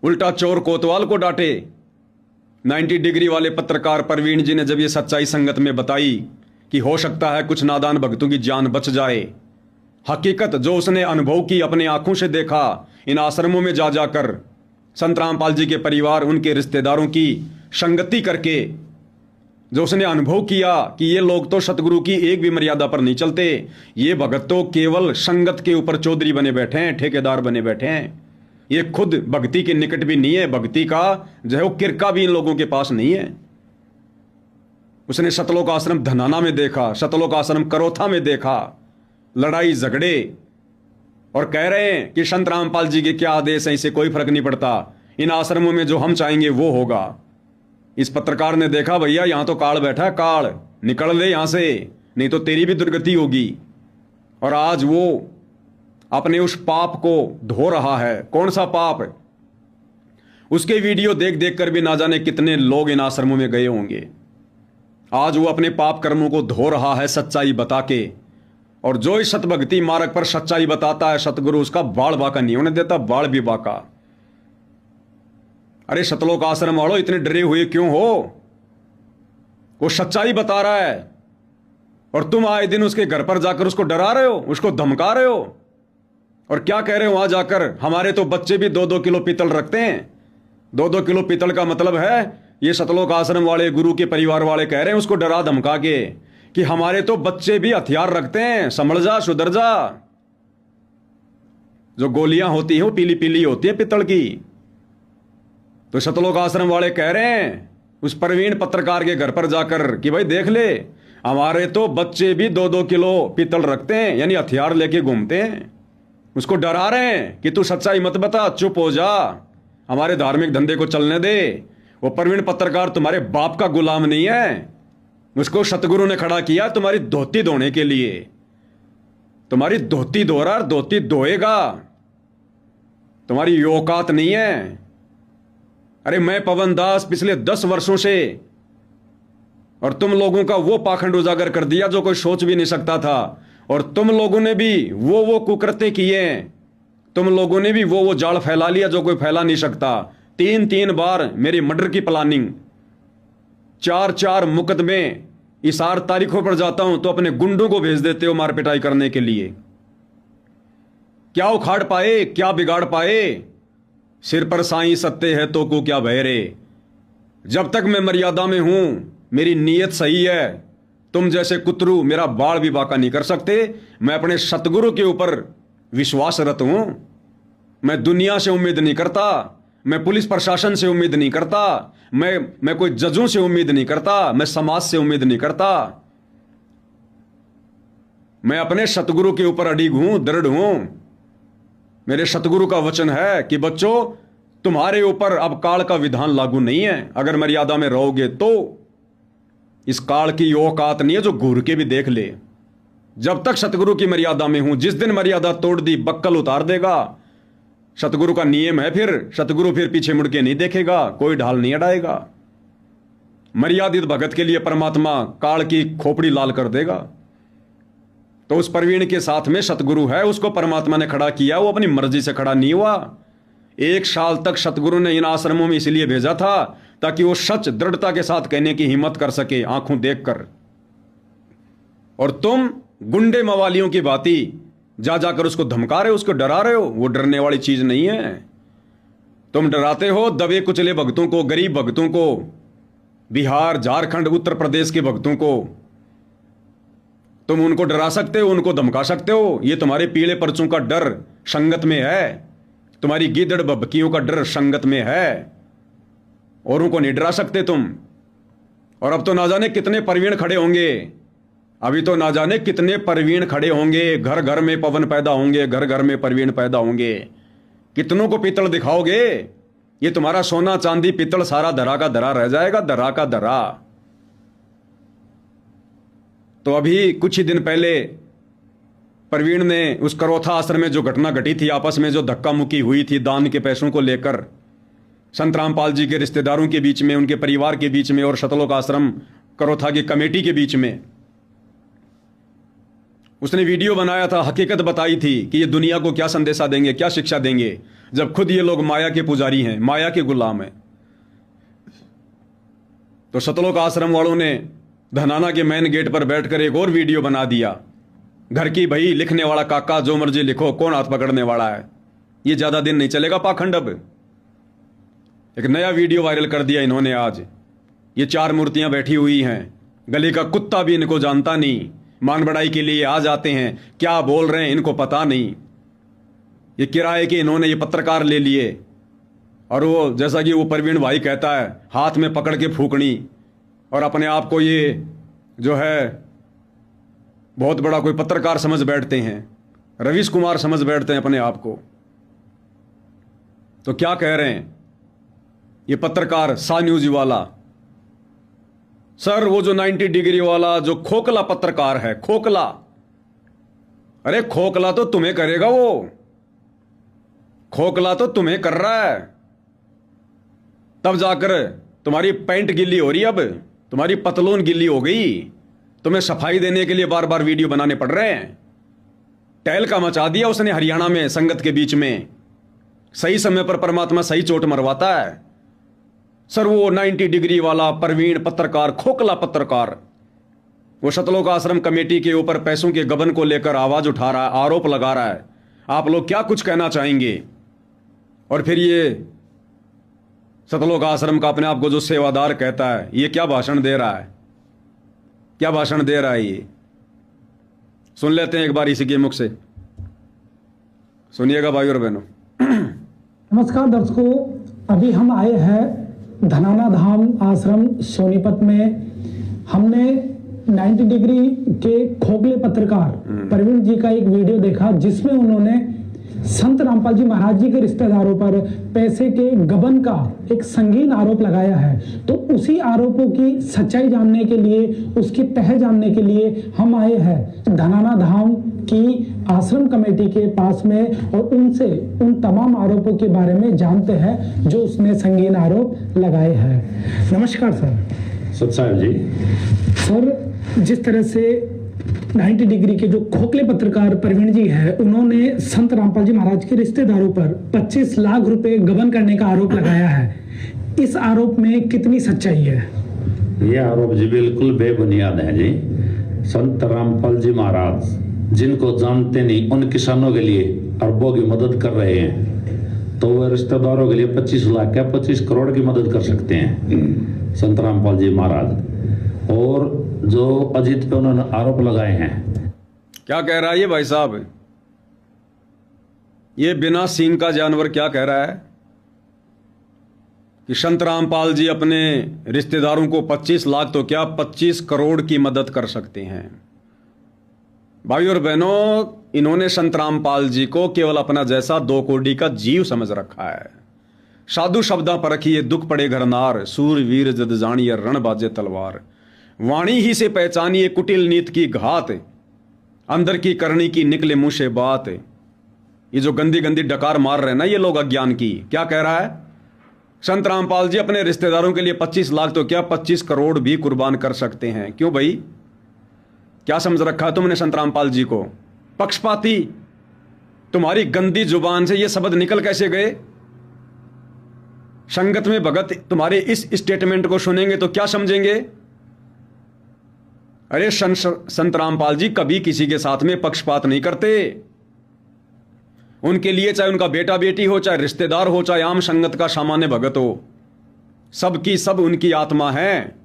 उल्टा चोर कोतवाल को डांटे। 90 डिग्री वाले पत्रकार प्रवीण जी ने जब ये सच्चाई संगत में बताई कि हो सकता है कुछ नादान भक्तों की जान बच जाए, हकीकत जो उसने अनुभव की, अपने आंखों से देखा इन आश्रमों में जा जाकर, संत रामपाल जी के परिवार उनके रिश्तेदारों की संगति करके जो उसने अनुभव किया कि ये लोग तो सतगुरु की एक भी मर्यादा पर नहीं चलते, ये भगत तो केवल संगत के ऊपर चौधरी बने बैठे हैं, ठेकेदार बने बैठे हैं, ये खुद भक्ति के निकट भी नहीं है, भक्ति का जो है वो किरका भी इन लोगों के पास नहीं है। उसने सतलोक आश्रम धनाना में देखा, सतलोक आश्रम करोथा में देखा, लड़ाई झगड़े, और कह रहे हैं कि संत रामपाल जी के क्या आदेश हैं, इससे कोई फर्क नहीं पड़ता, इन आश्रमों में जो हम चाहेंगे वो होगा। इस पत्रकार ने देखा भैया यहां तो काल बैठा है, काल निकल ले यहां से, नहीं तो तेरी भी दुर्गति होगी। और आज वो अपने उस पाप को धो रहा है। कौन सा पाप? उसके वीडियो देख देख कर भी ना जाने कितने लोग इन आश्रमों में गए होंगे। आज वो अपने पाप कर्मों को धो रहा है सच्चाई बता के। और जो इस सतभक्ति मार्ग पर सच्चाई बताता है, सतगुरु उसका बाल बाका नहीं होने देता, बाल भी बाका। अरे सतलोक आश्रम वालों इतने डरे हुए क्यों हो? वो सच्चाई बता रहा है और तुम आए दिन उसके घर पर जाकर उसको डरा रहे हो, उसको धमका रहे हो। और क्या कह रहे हो वहां जाकर? हमारे तो बच्चे भी 2-2 किलो पीतल रखते हैं। 2-2 किलो पीतल का मतलब है, ये सतलोक आश्रम वाले गुरु के परिवार वाले कह रहे हैं उसको डरा धमका के कि हमारे तो बच्चे भी हथियार रखते हैं, संभल जा, सुधर जा। जो गोलियां होती हैं वो पीली पीली होती है पित्तल की। तो सतलोक आश्रम वाले कह रहे हैं उस प्रवीण पत्रकार के घर पर जाकर कि भाई देख ले, हमारे तो बच्चे भी 2-2 किलो पीतल रखते हैं, यानी हथियार लेके घूमते हैं। उसको डरा रहे हैं कि तू सच्चाई मत बता, चुप हो जा, हमारे धार्मिक धंधे को चलने दे। वो प्रवीण पत्रकार तुम्हारे बाप का गुलाम नहीं है। उसको सतगुरु ने खड़ा किया तुम्हारी धोती धोने के लिए। तुम्हारी धोती धो रहा, धोती धोएगा, तुम्हारी औकात नहीं है। अरे मैं पवन दास पिछले 10 वर्षों से, और तुम लोगों का वो पाखंड उजागर कर दिया जो कोई सोच भी नहीं सकता था। और तुम लोगों ने भी वो कुकृत्य किए हैं, तुम लोगों ने भी वो जाल फैला लिया जो कोई फैला नहीं सकता। 3-3 बार मेरी मर्डर की प्लानिंग, 4-4 मुकदमे, इस 8 तारीखों पर जाता हूं तो अपने गुंडों को भेज देते हो मार पिटाई करने के लिए। क्या उखाड़ पाए, क्या बिगाड़ पाए? सिर पर साईं सत्य है तो को क्या भय रे। जब तक मैं मर्यादा में हूं, मेरी नीयत सही है, तुम जैसे कुतरू मेरा बाल भी बाका नहीं कर सकते। मैं अपने सतगुरु के ऊपर विश्वासरत हूं। मैं दुनिया से उम्मीद नहीं करता, मैं पुलिस प्रशासन से उम्मीद नहीं करता, मैं कोई जजों से उम्मीद नहीं करता, मैं समाज से उम्मीद नहीं करता। मैं अपने सतगुरु के ऊपर अडिग हूं, दृढ़ हूं। मेरे सतगुरु का वचन है कि बच्चों तुम्हारे ऊपर अब काल का विधान लागू नहीं है। अगर मर्यादा में रहोगे तो इस काल की औकात नहीं है जो घूर के भी देख ले। जब तक सतगुरु की मर्यादा में हूं, जिस दिन मर्यादा तोड़ दी बक्कल उतार देगा। सतगुरु का नियम है, फिर सतगुरु फिर पीछे मुड़ के नहीं देखेगा, कोई ढाल नहीं अड़ाएगा। मर्यादित भगत के लिए परमात्मा काल की खोपड़ी लाल कर देगा। तो उस प्रवीण के साथ में सतगुरु है, उसको परमात्मा ने खड़ा किया, वो अपनी मर्जी से खड़ा नहीं हुआ। 1 साल तक सतगुरु ने इन आश्रमों में इसलिए भेजा था ताकि वो सच दृढ़ता के साथ कहने की हिम्मत कर सके आंखों देखकर। और तुम गुंडे मवालियों की भांति जा जाकर उसको धमका रहे हो, उसको डरा रहे हो। वो डरने वाली चीज नहीं है। तुम डराते हो दबे कुचले भक्तों को, गरीब भक्तों को, बिहार, झारखंड, उत्तर प्रदेश के भक्तों को। तुम उनको डरा सकते हो, उनको धमका सकते हो। ये तुम्हारे पीले पर्चों का डर संगत में है, तुम्हारी गीदड़ बबकियों का डर संगत में है, और उनको नहीं डरा सकते तुम। और अब तो ना जाने कितने प्रवीण खड़े होंगे, अभी तो ना जाने कितने प्रवीण खड़े होंगे। घर घर में पवन पैदा होंगे, घर घर में प्रवीण पैदा होंगे। कितनों को पीतल दिखाओगे? ये तुम्हारा सोना चांदी पीतल सारा धरा का धरा रह जाएगा, धरा का धरा। तो अभी कुछ ही दिन पहले प्रवीण ने उस करोथा आश्रम में जो घटना घटी थी, आपस में जो धक्का मुक्की हुई थी दान के पैसों को लेकर, संत रामपाल जी के रिश्तेदारों के बीच में, उनके परिवार के बीच में, और सतलोक आश्रम करोथा की कमेटी के बीच में, उसने वीडियो बनाया था, हकीकत बताई थी कि ये दुनिया को क्या संदेशा देंगे, क्या शिक्षा देंगे, जब खुद ये लोग माया के पुजारी हैं, माया के गुलाम हैं। तो सतलोक आश्रम वालों ने धनाना के मेन गेट पर बैठकर एक और वीडियो बना दिया, घर की भाई लिखने वाला काका जो मर्जी लिखो, कौन हाथ पकड़ने वाला है। ये ज्यादा दिन नहीं चलेगा पाखंड। अब एक नया वीडियो वायरल कर दिया इन्होंने आज। ये 4 मूर्तियां बैठी हुई हैं, गली का कुत्ता भी इनको जानता नहीं, मान बढ़ाई के लिए आ जाते हैं, क्या बोल रहे हैं इनको पता नहीं। ये किराए के इन्होंने ये पत्रकार ले लिए, और वो जैसा कि वो परवीन भाई कहता है, हाथ में पकड़ के फूकनी, और अपने आप को ये जो है बहुत बड़ा कोई पत्रकार समझ बैठते हैं, रवीश कुमार समझ बैठते हैं अपने आप को। तो क्या कह रहे हैं ये पत्रकार सा न्यूज वाला, सर वो जो 90 डिग्री वाला जो खोखला पत्रकार है, खोखला, अरे खोखला तो तुम्हें करेगा, वो खोखला तो तुम्हें कर रहा है, तब जाकर तुम्हारी पैंट गिल्ली हो रही है, अब तुम्हारी पतलून गिल्ली हो गई, तुम्हें सफाई देने के लिए बार बार वीडियो बनाने पड़ रहे हैं। टहल का मचा दिया उसने हरियाणा में संगत के बीच में। सही समय पर परमात्मा सही चोट मरवाता है। सर वो 90 डिग्री वाला परवीन पत्रकार, खोखला पत्रकार, वो सतलोक आश्रम कमेटी के ऊपर पैसों के गबन को लेकर आवाज उठा रहा है, आरोप लगा रहा है। आप लोग क्या कुछ कहना चाहेंगे? और फिर ये सतलोक आश्रम का अपने आप को जो सेवादार कहता है, ये क्या भाषण दे रहा है, क्या भाषण दे रहा है ये? सुन लेते हैं एक बार इसी के मुख से, सुनिएगा भाई और बहनों। नमस्कार दर्शकों, अभी हम आए हैं धनाना धाम आश्रम सोनीपत में। हमने 90 डिग्री के खोखले पत्रकार परवीन जी का एक वीडियो देखा, जिसमें उन्होंने संत रामपाल जी महाराज जी के रिश्तेदारों पर पैसे के गबन का एक संगीन आरोप लगाया है। तो उसी आरोपों की सच्चाई जानने के लिए, उसकी तह जानने के लिए हम आए हैं धनाना धाम की आश्रम कमेटी के पास में, और उनसे उन तमाम आरोपों के बारे में जानते हैं जो उसने संगीन आरोप लगाए हैं। नमस्कार सर। सत्साहेब जी। सर, जिस तरह से 90 डिग्री के जो खोखले पत्रकार परवीन जी है, उन्होंने संत रामपाल जी महाराज के रिश्तेदारों पर 25 लाख रुपए गबन करने का आरोप लगाया है, इस आरोप में कितनी सच्चाई है? ये आरोप जी बिल्कुल बेबुनियाद है जी। संत रामपाल जी महाराज जिनको जानते नहीं, उन किसानों के लिए अरबों की मदद कर रहे हैं, तो वह रिश्तेदारों के लिए 25 लाख क्या 25 करोड़ की मदद कर सकते हैं संत रामपाल जी महाराज। और जो अजीत पे उन्होंने आरोप लगाए हैं, क्या कह रहा है ये भाई साहब? ये बिना सींग का जानवर क्या कह रहा है कि संत रामपाल जी अपने रिश्तेदारों को 25 लाख तो क्या 25 करोड़ की मदद कर सकते हैं। भाई और बहनों, इन्होंने संत रामपाल जी को केवल अपना जैसा 2 कोड़ी का जीव समझ रखा है। साधु शब्दा पर रखिए दुख पड़े घर नार, सूर वीर जद जानिए रण बाजे तलवार, वाणी ही से पहचानिए कुटिल नीत की घात, अंदर की करनी की निकले मुंह से बात। ये जो गंदी गंदी डकार मार रहे हैं ना ये लोग अज्ञान की, क्या कह रहा है? संत रामपाल जी अपने रिश्तेदारों के लिए 25 लाख तो क्या 25 करोड़ भी कुर्बान कर सकते हैं। क्यों भाई, क्या समझ रखा है तुमने संत रामपाल जी को? पक्षपाती। तुम्हारी गंदी जुबान से ये शब्द निकल कैसे गए? संगत में भगत तुम्हारे इस स्टेटमेंट को सुनेंगे तो क्या समझेंगे? अरे संत रामपाल जी कभी किसी के साथ में पक्षपात नहीं करते। उनके लिए चाहे उनका बेटा बेटी हो, चाहे रिश्तेदार हो, चाहे आम संगत का सामान्य भगत हो, सबकी सब उनकी आत्मा है।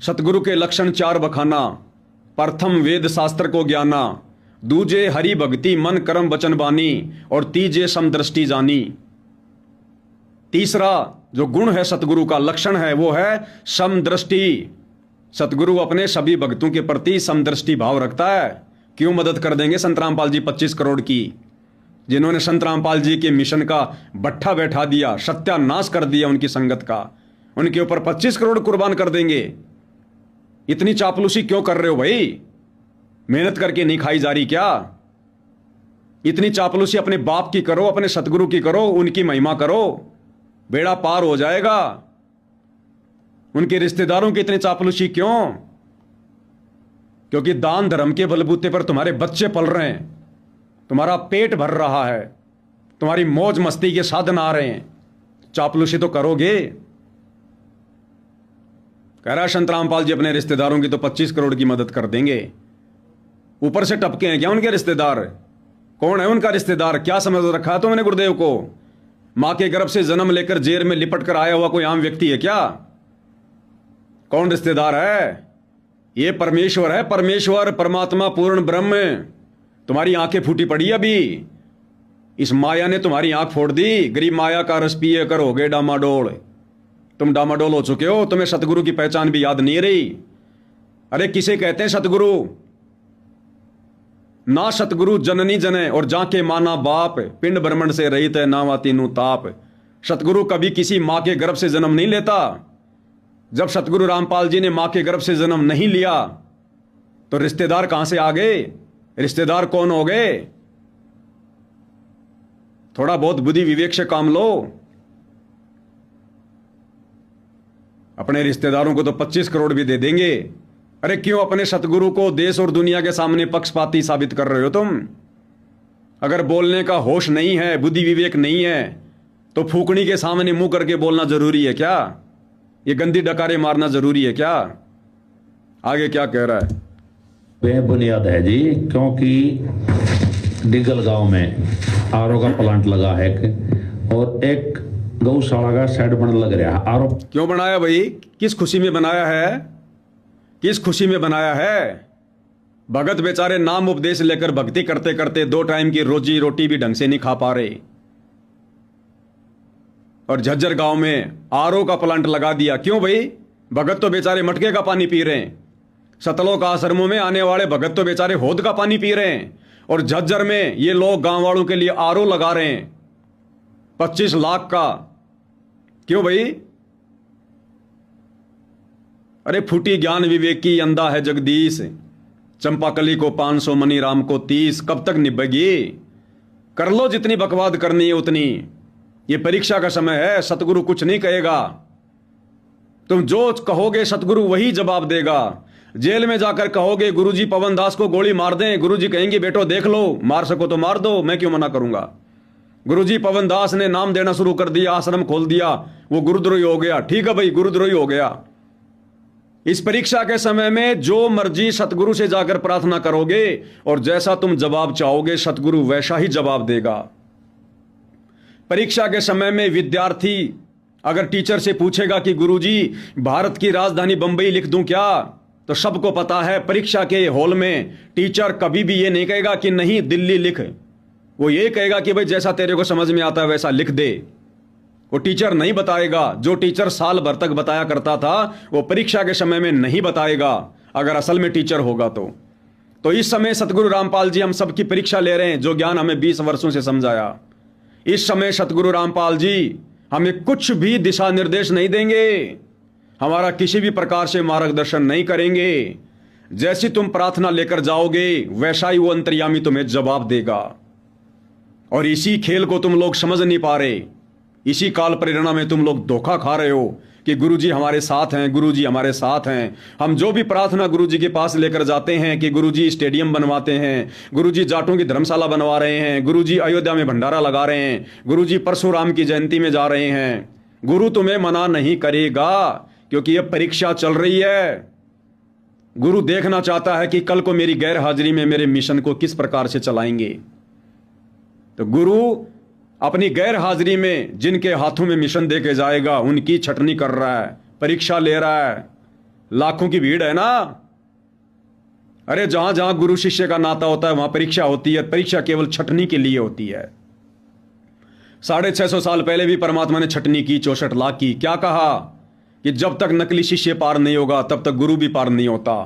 सतगुरु के लक्षण 4 बखाना, प्रथम वेद शास्त्र को ज्ञाना, दूजे हरि भक्ति मन कर्म वचन बानी, और तीजे समदृष्टि जानी। तीसरा जो गुण है सतगुरु का, लक्षण है, वो है समदृष्टि। सतगुरु अपने सभी भक्तों के प्रति समदृष्टि भाव रखता है। क्यों मदद कर देंगे संत रामपाल जी 25 करोड़ की, जिन्होंने संत रामपाल जी के मिशन का भट्ठा बैठा दिया, सत्यानाश कर दिया उनकी संगत का, उनके ऊपर 25 करोड़ कुर्बान कर देंगे? इतनी चापलूसी क्यों कर रहे हो भाई? मेहनत करके नहीं खाई जा रही क्या? इतनी चापलूसी अपने बाप की करो, अपने सतगुरु की करो, उनकी महिमा करो, बेड़ा पार हो जाएगा। उनके रिश्तेदारों की इतनी चापलूसी क्यों? क्योंकि दान धर्म के बलबूते पर तुम्हारे बच्चे पल रहे हैं, तुम्हारा पेट भर रहा है, तुम्हारी मौज मस्ती के साधन आ रहे हैं, चापलूसी तो करोगे। कह रहा संत रामपाल जी अपने रिश्तेदारों की तो 25 करोड़ की मदद कर देंगे। ऊपर से टपके हैं क्या उनके रिश्तेदार? कौन है उनका रिश्तेदार? क्या समझ रखा है तुमने गुरुदेव को? मां के गर्भ से जन्म लेकर जेल में लिपट कर आया हुआ कोई आम व्यक्ति है क्या? कौन रिश्तेदार है? ये परमेश्वर है, परमेश्वर, परमात्मा, पूर्ण ब्रह्म। तुम्हारी आंखें फूटी पड़ी अभी, इस माया ने तुम्हारी आंख फोड़ दी। गरीब माया का रस पिए कर हो गए डामाडोल। तुम डामाडोल हो चुके हो, तुम्हें सतगुरु की पहचान भी याद नहीं रही। अरे किसे कहते हैं सतगुरु? ना सतगुरु जननी जने और जाके माना बाप, पिंड ब्रह्मण से रहित है नावा तीनू ताप। सतगुरु कभी किसी मां के गर्भ से जन्म नहीं लेता। जब सतगुरु रामपाल जी ने मां के गर्भ से जन्म नहीं लिया तो रिश्तेदार कहां से आ गए? रिश्तेदार कौन हो गए? थोड़ा बहुत बुद्धि विवेक से काम लो। अपने रिश्तेदारों को तो 25 करोड़ भी दे देंगे। अरे क्यों अपने सतगुरु को देश और दुनिया के सामने पक्षपाती साबित कर रहे हो तुम? अगर बोलने का होश नहीं है, बुद्धि विवेक नहीं है, तो फूकनी के सामने मुंह करके बोलना जरूरी है क्या? ये गंदी डकारे मारना जरूरी है क्या? आगे क्या कह रहा है? बेबुनियाद है जी, क्योंकि डिगल गांव में आरओ का प्लांट लगा है और एक गौशाला का शेड बनने लग रहा है। आरओ क्यों बनाया भाई? किस खुशी में बनाया है? किस खुशी में बनाया है? भगत बेचारे नाम उपदेश लेकर भक्ति करते करते 2 टाइम की रोजी रोटी भी ढंग से नहीं खा पा रहे, और झज्जर गांव में आरओ का प्लांट लगा दिया। क्यों भाई? भगत तो बेचारे मटके का पानी पी रहे हैं। सतलोक आश्रमों में आने वाले भगत तो बेचारे होद का पानी पी रहे हैं, और झज्जर में ये लोग गांव वालों के लिए आरओ लगा रहे हैं 25 लाख का। क्यों भाई? अरे फूटी ज्ञान विवेक की अंधा है जगदीश, चंपाकली को 500 मनी राम को 30। कब तक निभेगी? कर लो जितनी बकवाद करनी है उतनी। ये परीक्षा का समय है, सतगुरु कुछ नहीं कहेगा। तुम जो कहोगे सतगुरु वही जवाब देगा। जेल में जाकर कहोगे गुरुजी पवन दास को गोली मार दें, गुरुजी कहेंगे बेटो देख लो, मार सको तो मार दो, मैं क्यों मना करूंगा। गुरुजी पवन दास ने नाम देना शुरू कर दिया, आश्रम खोल दिया, वो गुरुद्रोही हो गया। ठीक है भाई, गुरुद्रोही हो गया। इस परीक्षा के समय में जो मर्जी सतगुरु से जाकर प्रार्थना करोगे और जैसा तुम जवाब चाहोगे सतगुरु वैसा ही जवाब देगा। परीक्षा के समय में विद्यार्थी अगर टीचर से पूछेगा कि गुरुजी भारत की राजधानी बंबई लिख दूं क्या, तो सबको पता है परीक्षा के हॉल में टीचर कभी भी ये नहीं कहेगा कि नहीं दिल्ली लिख। वो ये कहेगा कि भाई जैसा तेरे को समझ में आता है वैसा लिख दे। वो टीचर नहीं बताएगा। जो टीचर साल भर तक बताया करता था वो परीक्षा के समय में नहीं बताएगा, अगर असल में टीचर होगा तो इस समय सतगुरु रामपाल जी हम सबकी परीक्षा ले रहे हैं, जो ज्ञान हमें 20 वर्षों से समझाया। इस समय सतगुरु रामपाल जी हमें कुछ भी दिशा निर्देश नहीं देंगे, हमारा किसी भी प्रकार से मार्गदर्शन नहीं करेंगे। जैसी तुम प्रार्थना लेकर जाओगे वैसा ही वो अंतर्यामी तुम्हें जवाब देगा। और इसी खेल को तुम लोग समझ नहीं पा रहे, इसी काल प्रेरणा में तुम लोग धोखा खा रहे हो कि गुरुजी हमारे साथ हैं, गुरुजी हमारे साथ हैं। हम जो भी प्रार्थना गुरुजी के पास लेकर जाते हैं कि गुरुजी स्टेडियम बनवाते हैं, गुरुजी जाटों की धर्मशाला बनवा रहे हैं, गुरुजी अयोध्या में भंडारा लगा रहे हैं, गुरुजी परशुराम की जयंती में जा रहे हैं, गुरु तुम्हें मना नहीं करेगा, क्योंकि यह परीक्षा चल रही है। गुरु देखना चाहता है कि कल को मेरी गैर हाजिरी में मेरे मिशन को किस प्रकार से चलाएंगे। तो गुरु अपनी गैर हाजिरी में जिनके हाथों में मिशन दे के जाएगा उनकी छटनी कर रहा है, परीक्षा ले रहा है। लाखों की भीड़ है ना। अरे जहां जहां गुरु शिष्य का नाता होता है वहां परीक्षा होती है। परीक्षा केवल छटनी के लिए होती है। 650 साल पहले भी परमात्मा ने छटनी की 64 लाख की। क्या कहा कि जब तक नकली शिष्य पार नहीं होगा तब तक गुरु भी पार नहीं होता।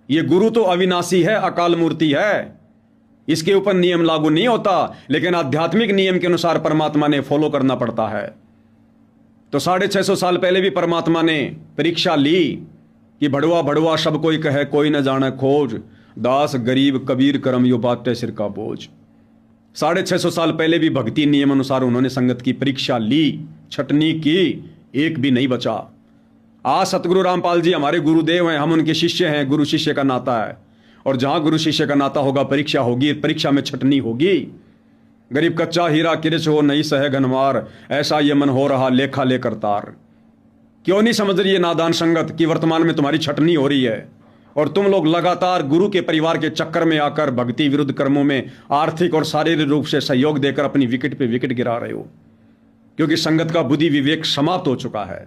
ये गुरु तो अविनाशी है, अकाल मूर्ति है, इसके ऊपर नियम लागू नहीं होता, लेकिन आध्यात्मिक नियम के अनुसार परमात्मा ने फॉलो करना पड़ता है। तो 650 साल पहले भी परमात्मा ने परीक्षा ली कि भड़वा भड़वा सब कोई कहे कोई न जाने खोज, दास गरीब कबीर करम यो बाटे सिर का बोझ। 650 साल पहले भी भक्ति नियम अनुसार उन्होंने संगत की परीक्षा ली, छटनी की, एक भी नहीं बचा। आज सतगुरु रामपाल जी हमारे गुरुदेव हैं, हम उनके शिष्य हैं, गुरु शिष्य का नाता है। और जहां गुरु शिष्य का नाता होगा परीक्षा होगी, परीक्षा में छटनी होगी। गरीब कच्चा हीरा किरच हो नहीं सहे घनमार, ऐसा ये मन हो रहा लेखा लेकर तार। क्यों नहीं समझ रही है नादान संगत कि वर्तमान में तुम्हारी छटनी हो रही है और तुम लोग लगातार गुरु के परिवार के चक्कर में आकर भक्ति विरुद्ध कर्मों में आर्थिक और शारीरिक रूप से सहयोग देकर अपनी विकेट पे विकेट गिरा रहे हो, क्योंकि संगत का बुद्धि विवेक समाप्त हो चुका है।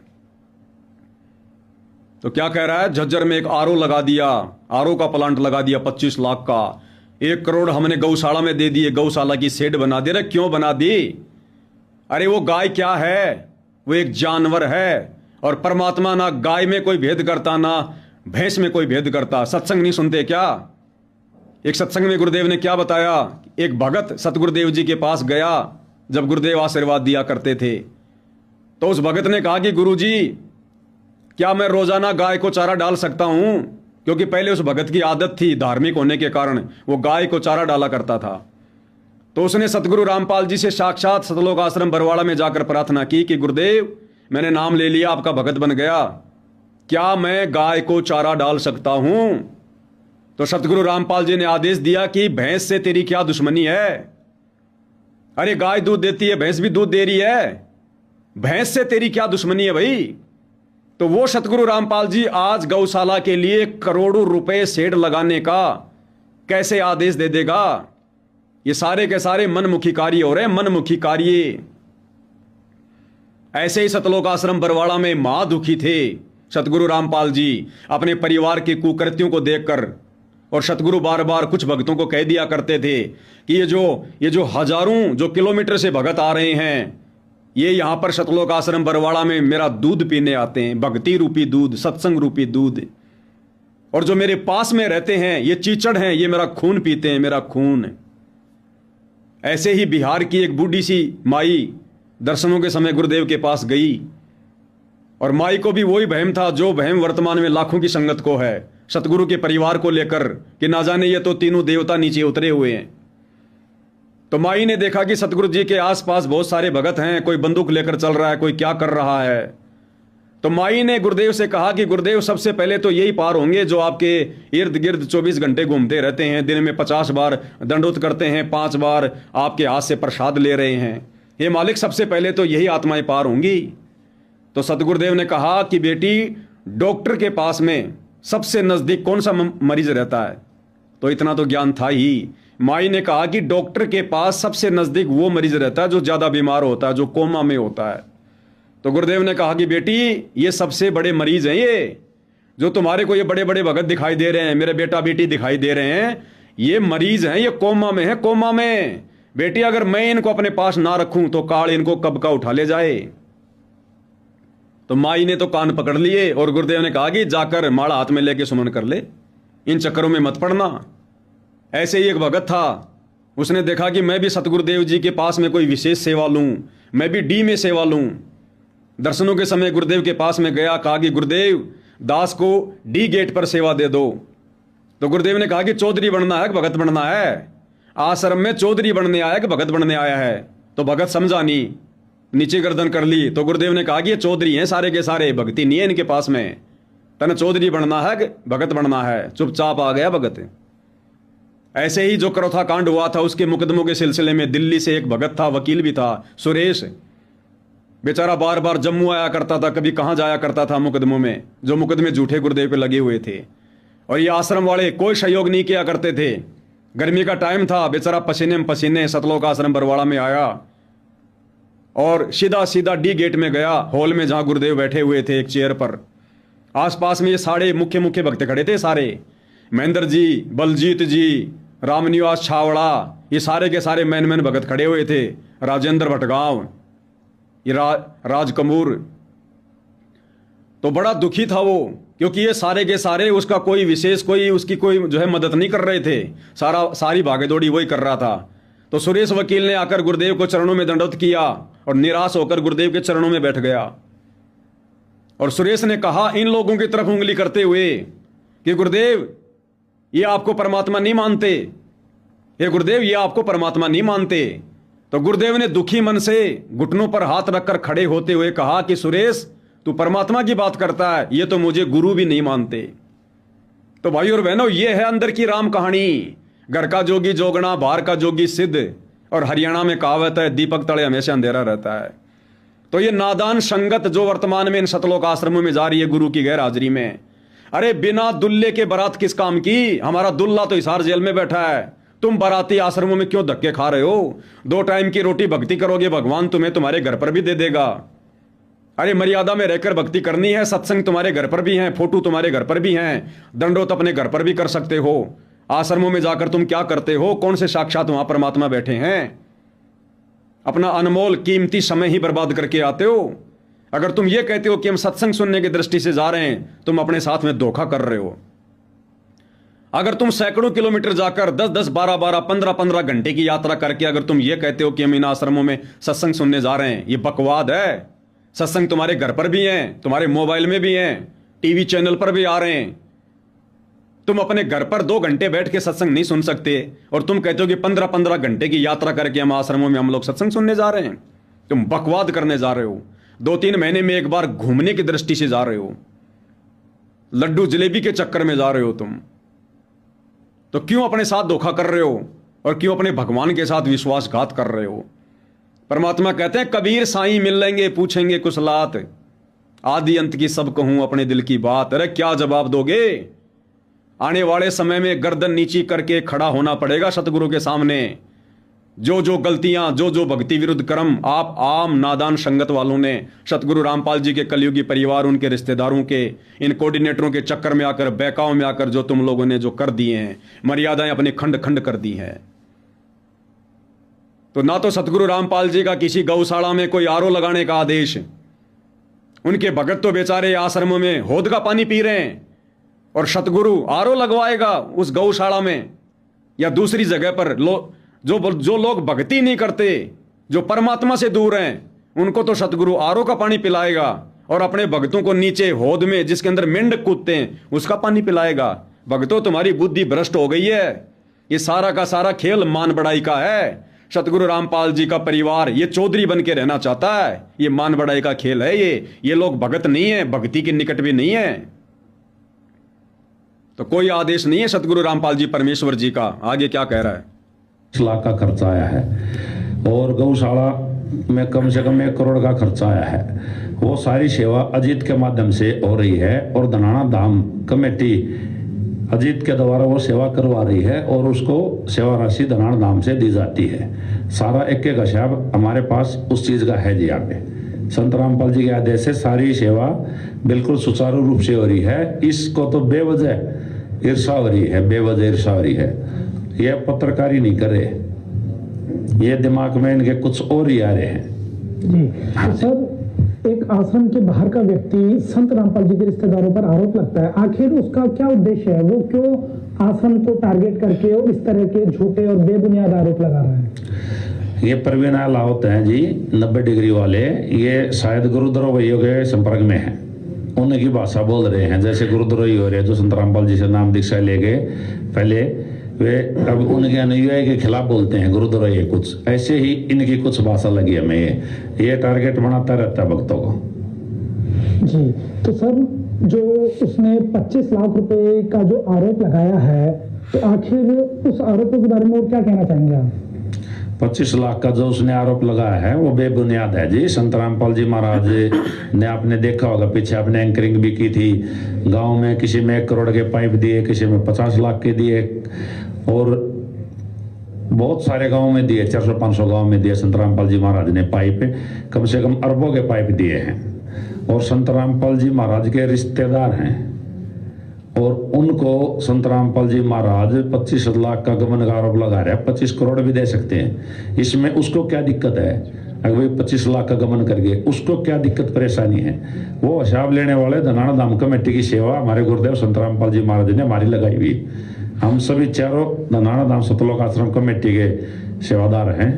तो क्या कह रहा है, झज्जर में एक आरओ लगा दिया, आरओ का प्लांट लगा दिया 25 लाख का, 1 करोड़ हमने गौशाला में दे दिए, गौशाला की शेड बना दे रहे। क्यों बना दी? अरे वो गाय क्या है, वो एक जानवर है और परमात्मा ना गाय में कोई भेद करता ना भैंस में कोई भेद करता। सत्संग नहीं सुनते क्या? एक सत्संग में गुरुदेव ने क्या बताया, एक भगत सतगुरुदेव जी के पास गया जब गुरुदेव आशीर्वाद दिया करते थे, तो उस भगत ने कहा कि गुरुजी क्या मैं रोजाना गाय को चारा डाल सकता हूं? क्योंकि पहले उस भगत की आदत थी, धार्मिक होने के कारण वो गाय को चारा डाला करता था। तो उसने सतगुरु रामपाल जी से साक्षात सतलोक आश्रम बरवाड़ा में जाकर प्रार्थना की कि गुरुदेव मैंने नाम ले लिया, आपका भगत बन गया, क्या मैं गाय को चारा डाल सकता हूं? तो सतगुरु रामपाल जी ने आदेश दिया कि भैंस से तेरी क्या दुश्मनी है? अरे गाय दूध देती है, भैंस भी दूध दे रही है, भैंस से तेरी क्या दुश्मनी है भाई? तो वो सतगुरु रामपाल जी आज गौशाला के लिए करोड़ों रुपए शेड लगाने का कैसे आदेश दे देगा? ये सारे के सारे मनमुखी कार्य हो रहे हैं, मनमुखी कार्य। ऐसे ही सतलोक आश्रम बरवाड़ा में मां दुखी थे सतगुरु रामपाल जी अपने परिवार के कुकृत्यों को देखकर, और सतगुरु बार बार कुछ भक्तों को कह दिया करते थे कि ये जो हजारों जो किलोमीटर से भगत आ रहे हैं, ये यहां पर सतलोक आश्रम बरवाड़ा में मेरा दूध पीने आते हैं, भक्ति रूपी दूध, सत्संग रूपी दूध, और जो मेरे पास में रहते हैं ये चीचड़ हैं, ये मेरा खून पीते हैं, मेरा खून। ऐसे ही बिहार की एक बूढ़ी सी माई दर्शनों के समय गुरुदेव के पास गई, और माई को भी वही वहम था जो वहम वर्तमान में लाखों की संगत को है, सतगुरु के परिवार को लेकर, कि ना जाने ये तो तीनों देवता नीचे उतरे हुए हैं। तो माई ने देखा कि सतगुरु जी के आसपास बहुत सारे भगत हैं, कोई बंदूक लेकर चल रहा है, कोई क्या कर रहा है। तो माई ने गुरुदेव से कहा कि गुरुदेव सबसे पहले तो यही पार होंगे जो आपके इर्द गिर्द 24 घंटे घूमते रहते हैं, दिन में 50 बार दंडोत करते हैं, 5 बार आपके हाथ से प्रसाद ले रहे हैं। हे मालिक, सबसे पहले तो यही आत्माएं पार होंगी। तो सतगुरुदेव ने कहा कि बेटी, डॉक्टर के पास में सबसे नजदीक कौन सा मरीज रहता है? तो इतना तो ज्ञान था ही। माई ने कहा कि डॉक्टर के पास सबसे नजदीक वो मरीज रहता है जो ज्यादा बीमार होता है, जो कोमा में होता है। तो गुरुदेव ने कहा कि बेटी, ये सबसे बड़े मरीज हैं, ये जो तुम्हारे को ये बड़े बड़े भगत दिखाई दे रहे हैं, मेरे बेटा बेटी दिखाई दे रहे हैं, ये मरीज हैं, ये कोमा में है, कोमा में। बेटी, अगर मैं इनको अपने पास ना रखूं तो काल इनको कब का उठा ले जाए। तो माई ने तो कान पकड़ लिए और गुरुदेव ने कहा कि जाकर माड़ा हाथ में लेके सुमन कर ले, इन चक्करों में मत पड़ना। ऐसे ही एक भगत था, उसने देखा कि मैं भी सतगुरुदेव जी के पास में कोई विशेष सेवा लूं, मैं भी डी में सेवा लूं। दर्शनों के समय गुरुदेव के पास में गया, कहा कि गुरुदेव दास को डी गेट पर सेवा दे दो। तो गुरुदेव ने कहा कि चौधरी बनना है कि भगत बनना है? आश्रम में चौधरी बनने आया कि भगत बनने आया है? तो भगत समझा नहीं, नीचे गर्दन कर ली। तो गुरुदेव ने कहा कि ये चौधरी हैं सारे के सारे, भक्ति नहीं है इनके पास में, तने चौधरी बनना है कि भगत बनना है? चुपचाप आ गया भगत। ऐसे ही जो करौथा कांड हुआ था उसके मुकदमों के सिलसिले में दिल्ली से एक भगत था, वकील भी था, सुरेश, बेचारा बार बार जम्मू आया करता था, कभी कहां जाया करता था मुकदमों में, जो मुकदमे झूठे गुरुदेव पे लगे हुए थे। और ये आश्रम वाले कोई सहयोग नहीं किया करते थे। गर्मी का टाइम था, बेचारा पसीने में पसीने सतलोक आश्रम बरवाड़ा में आया और सीधा सीधा डी गेट में गया, हॉल में जहां गुरुदेव बैठे हुए थे एक चेयर पर। आसपास में ये सारे मुख्य मुख्य भक्त खड़े थे, सारे महेंद्र जी, बलजीत जी, रामनिवास छावड़ा, ये सारे के सारे मैन मैन भगत खड़े हुए थे, राजेंद्र भटगांव, ये राज कपूर। तो बड़ा दुखी था वो, क्योंकि ये सारे के सारे उसका कोई विशेष कोई उसकी कोई जो है मदद नहीं कर रहे थे, सारी भागेदौड़ी वही कर रहा था। तो सुरेश वकील ने आकर गुरुदेव को चरणों में दंडवत किया और निराश होकर गुरुदेव के चरणों में बैठ गया। और सुरेश ने कहा इन लोगों की तरफ उंगली करते हुए कि गुरुदेव ये आपको परमात्मा नहीं मानते, हे गुरुदेव ये आपको परमात्मा नहीं मानते। तो गुरुदेव ने दुखी मन से घुटनों पर हाथ रखकर खड़े होते हुए कहा कि सुरेश तू परमात्मा की बात करता है, ये तो मुझे गुरु भी नहीं मानते। तो भाई और बहनों, ये है अंदर की राम कहानी। घर का जोगी जोगना, बाहर का जोगी सिद्ध। और हरियाणा में कहावत है, दीपक तले हमेशा अंधेरा रहता है। तो ये नादान संगत जो वर्तमान में इन सतलोक आश्रमों में जा रही है गुरु की गैर हाजिरी में, अरे बिना दुल्ले के बारात किस काम की? हमारा दुल्ला तो हिसार जेल में बैठा है, तुम बाराती आश्रमों में क्यों धक्के खा रहे हो? 2 टाइम की रोटी भक्ति करोगे, भगवान तुम्हें तुम्हारे घर पर भी दे देगा। अरे मर्यादा में रहकर भक्ति करनी है, सत्संग तुम्हारे घर पर भी हैं, फोटो तुम्हारे घर पर भी हैं, दंडोत अपने घर पर भी कर सकते हो। आश्रमों में जाकर तुम क्या करते हो? कौन से साक्षात वहां परमात्मा बैठे हैं? अपना अनमोल कीमती समय ही बर्बाद करके आते हो। अगर तुम ये कहते हो कि हम सत्संग सुनने की दृष्टि से जा रहे हैं, तुम अपने साथ में धोखा कर रहे हो। अगर तुम सैकड़ों किलोमीटर जाकर 10-10, 12-12, 15-15 घंटे की यात्रा करके अगर तुम ये कहते हो कि हम इन आश्रमों में सत्संग सुनने जा रहे हैं, ये बकवाद है। सत्संग तुम्हारे घर पर भी हैं, तुम्हारे मोबाइल में भी हैं, टीवी चैनल पर भी आ रहे हैं। तुम अपने घर पर 2 घंटे बैठ के सत्संग नहीं सुन सकते और तुम कहते हो कि 15-15 घंटे की यात्रा करके हम आश्रमों में हम लोग सत्संग सुनने जा रहे हैं। तुम बकवाद करने जा रहे हो। 2-3 महीने में एक बार घूमने की दृष्टि से जा रहे हो, लड्डू जलेबी के चक्कर में जा रहे हो तुम। तो क्यों अपने साथ धोखा कर रहे हो और क्यों अपने भगवान के साथ विश्वासघात कर रहे हो? परमात्मा कहते हैं, कबीर साईं मिल लेंगे पूछेंगे कुशलात, आदि अंत की सब कहूं अपने दिल की बात। अरे क्या जवाब दोगे? आने वाले समय में गर्दन नीची करके खड़ा होना पड़ेगा सतगुरु के सामने। जो जो गलतियां, जो जो भक्ति विरुद्ध कर्म आप आम नादान संगत वालों ने सतगुरु रामपाल जी के कलयुगी परिवार, उनके रिश्तेदारों के, इन कोऑर्डिनेटरों के चक्कर में आकर, बहकाव में आकर जो तुम लोगों ने जो कर दिए हैं, मर्यादाएं अपने खंड खंड कर दी हैं। तो ना तो सतगुरु रामपाल जी का किसी गौशाला में कोई आरओ लगाने का आदेश, उनके भगत तो बेचारे आश्रमों में हौद का पानी पी रहे हैं, और सतगुरु आरओ लगवाएगा उस गौशाला में या दूसरी जगह पर। जो लोग भक्ति नहीं करते, जो परमात्मा से दूर हैं, उनको तो सतगुरु आरओ का पानी पिलाएगा और अपने भक्तों को नीचे हौद में जिसके अंदर मेंढक कूदते हैं उसका पानी पिलाएगा। भक्तों, तुम्हारी बुद्धि भ्रष्ट हो गई है। ये सारा का सारा खेल मान बढ़ाई का है। सतगुरु रामपाल जी का परिवार ये चौधरी बन के रहना चाहता है। ये मान बढ़ाई का खेल है। ये लोग भगत नहीं है, भक्ति के निकट भी नहीं है। तो कोई आदेश नहीं है सतगुरु रामपाल जी परमेश्वर जी का। आगे क्या कह रहा है? 1 लाख का खर्चा आया है और गौशाला में कम से कम 1 करोड़ का खर्चा आया है। वो सारी सेवा अजीत के माध्यम से हो रही है और धनाना धाम कमेटी अजीत के द्वारा वो सेवा करवा रही है और उसको सेवा राशि धनाना धाम से दी जाती है। सारा एक हिसाब हमारे पास उस चीज का है जी। यहाँ पे संत रामपाल जी के आदेश से सारी सेवा बिल्कुल सुचारू रूप से हो रही है। इसको तो बेवजह ईर्षा हो रही है, बेवजह ईर्षा हो रही है। ये पत्रकारी नहीं कर रहे, ये दिमाग में इनके कुछ और ही आ रहे हैं जी। तो सर, एक आश्रम के बाहर का व्यक्ति संत रामपाल जी के रिश्तेदारों पर आरोप लगता है, आखिर उसका क्या उद्देश्य है? वो क्यों आश्रम को टारगेट करके और इस तरह के झूठे और बेबुनियाद आरोप लगा रहा है? ये परवीन लाहौत हैं जी, 90 डिग्री वाले। ये शायद गुरुद्रोहियों के संपर्क में हैं, उनकी भाषा बोल रहे हैं। जैसे गुरुद्रोही हो रहे हैं जो संत रामपाल जी से नाम दीक्षा ले गए पहले, वे अब उनके अनुयायी के खिलाफ बोलते हैं गुरुद्रोही। कुछ ऐसे ही इनकी कुछ भाषा लगी हमें। ये टारगेट बनाता रहता है भक्तों को जी। तो सर, जो उसने 25 लाख रुपए का जो आरोप लगाया है, तो आखिर उस आरोप के बारे में और क्या कहना चाहेंगे आप? 25 लाख का जो उसने आरोप लगाया है वो बेबुनियाद है जी। संत रामपाल जी महाराज ने आपने देखा होगा, पीछे आपने एंकरिंग भी की थी। गांव में किसी में 1 करोड़ के पाइप दिए, किसी में 50 लाख के दिए और बहुत सारे गांव में दिए, 400-500 गांव में दिए। संत रामपाल जी महाराज ने पाइप कम से कम अरबों के पाइप दिए हैं और संत रामपाल जी महाराज के रिश्तेदार हैं और उनको संत रामपाल जी महाराज 25 लाख का गमन का आरोप लगा रहे हैं। 25 करोड़ भी दे सकते हैं। इसमें उसको क्या दिक्कत है? अगर भाई 25 लाख का गमन करके उसको क्या दिक्कत परेशानी है? वो हिसाब लेने वाले धनाना धाम कमेटी की सेवा हमारे गुरुदेव संत रामपाल जी महाराज ने हमारी लगाई हुई। हम सभी चारों धनाना धाम सतलोक आश्रम कमेटी के सेवादार हैं।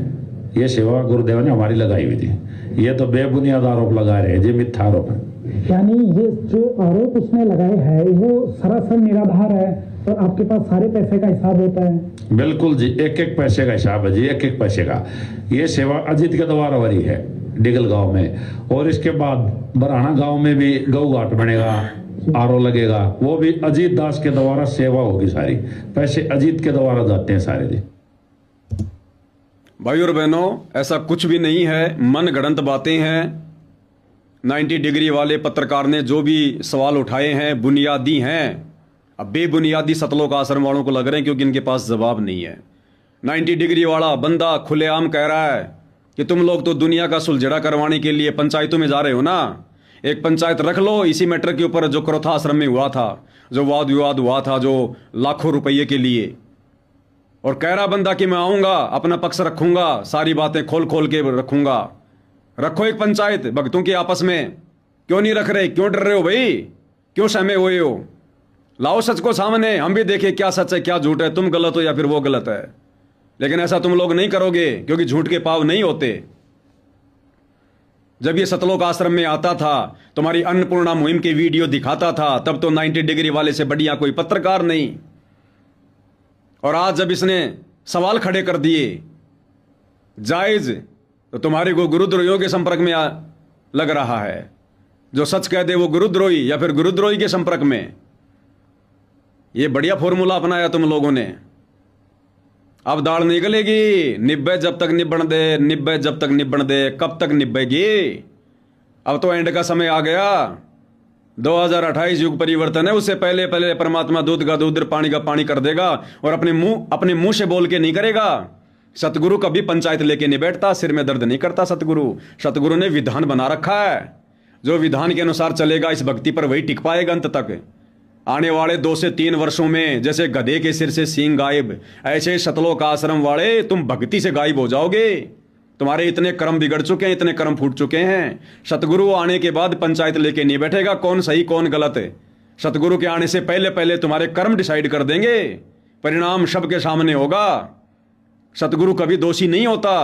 ये सेवा गुरुदेव ने हमारी लगाई हुई थी। ये तो बेबुनियाद आरोप लगा रहे हैं जी, मिथ्या आरोप है। यानी ये जो आरोप उसने लगाए हैं वो सरासर निराधार है और आपके पास सारे पैसे का हिसाब होता है? बिल्कुल जी, 1-1 पैसे का हिसाब है जी, 1-1 पैसे का। ये सेवा अजीत के द्वारा हो रही है डिगल गांव में और इसके बाद बराना गांव में भी गौ घाट बनेगा, आरओ लगेगा, वो भी अजीत दास के द्वारा सेवा होगी सारी, पैसे अजीत के द्वारा जाते हैं सारे जी। भाई और बहनों, ऐसा कुछ भी नहीं है, मन गढ़ंत बातें हैं। 90 डिग्री वाले पत्रकार ने जो भी सवाल उठाए हैं बुनियादी हैं। अब बेबुनियादी सतलोक आश्रम वालों को लग रहे हैं क्योंकि इनके पास जवाब नहीं है। 90 डिग्री वाला बंदा खुलेआम कह रहा है कि तुम लोग तो दुनिया का सुलझड़ा करवाने के लिए पंचायतों में जा रहे हो ना। एक पंचायत रख लो इसी मैटर के ऊपर जो क्रोथा आश्रम में हुआ था, जो वाद विवाद हुआ था, जो लाखों रुपये के लिए। और कह रहा बंदा कि मैं आऊंगा, अपना पक्ष रखूंगा, सारी बातें खोल खोल के रखूंगा। रखो एक पंचायत भक्तों के आपस में। क्यों नहीं रख रहे? क्यों डर रहे हो भाई? क्यों सहमे हुए हो? लाओ सच को सामने, हम भी देखें क्या सच है क्या झूठ है, तुम गलत हो या फिर वो गलत है। लेकिन ऐसा तुम लोग नहीं करोगे क्योंकि झूठ के पाव नहीं होते। जब ये सतलोक आश्रम में आता था, तुम्हारी अन्नपूर्णा मुहिम के वीडियो दिखाता था, तब तो 90 डिग्री वाले से बढ़िया कोई पत्रकार नहीं। और आज जब इसने सवाल खड़े कर दिए जायज, तो तुम्हारे को गुरुद्रोहियों के संपर्क में लग रहा है। जो सच कह दे वो गुरुद्रोही या फिर गुरुद्रोही के संपर्क में। ये बढ़िया फॉर्मूला अपनाया तुम लोगों ने। अब दाढ़ निकलेगी, निब्बे जब तक निबण दे, निब्बे जब तक निबण दे, कब तक निब्बेगी? अब तो एंड का समय आ गया। 2028 युग परिवर्तन है, उससे पहले पहले परमात्मा दूध का दूध पानी का पानी कर देगा। और अपने मुंह से बोल के नहीं करेगा। सतगुरु कभी पंचायत लेके नहीं बैठता, सिर में दर्द नहीं करता सतगुरु। सतगुरु ने विधान बना रखा है, जो विधान के अनुसार चलेगा इस भक्ति पर वही टिक पाएगा अंत तक। आने वाले 2 से 3 वर्षों में जैसे गधे के सिर से सींग गायब, ऐसे सतलोक आश्रम वाले तुम भक्ति से गायब हो जाओगे। तुम्हारे इतने कर्म बिगड़ चुके हैं, इतने कर्म फूट चुके हैं। सतगुरु आने के बाद पंचायत लेके नहीं बैठेगा कौन सही कौन गलत है। सतगुरु के आने से पहले पहले तुम्हारे कर्म डिसाइड कर देंगे, परिणाम सबके सामने होगा। सतगुरु कभी दोषी नहीं होता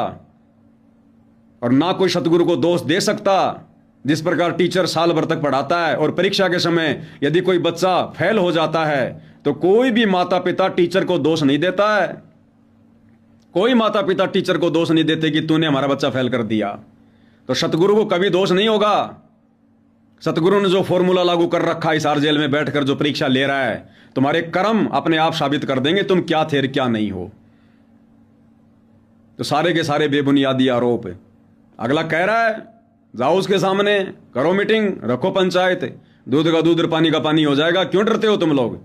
और ना कोई सतगुरु को दोष दे सकता। जिस प्रकार टीचर साल भर तक पढ़ाता है और परीक्षा के समय यदि कोई बच्चा फेल हो जाता है तो कोई भी माता पिता टीचर को दोष नहीं देता है। कोई माता पिता टीचर को दोष नहीं देते कि तूने हमारा बच्चा फेल कर दिया। तो सतगुरु को कभी दोष नहीं होगा। सतगुरु ने जो फॉर्मूला लागू कर रखा है हिसार जेल में बैठकर जो परीक्षा ले रहा है, तुम्हारे कर्म अपने आप साबित कर देंगे तुम क्या थे क्या नहीं हो। तो सारे के सारे बेबुनियादी आरोप। अगला कह रहा है जाओ उसके सामने, करो मीटिंग, रखो पंचायत, दूध का दूध पानी का पानी हो जाएगा। क्यों डरते हो तुम लोग?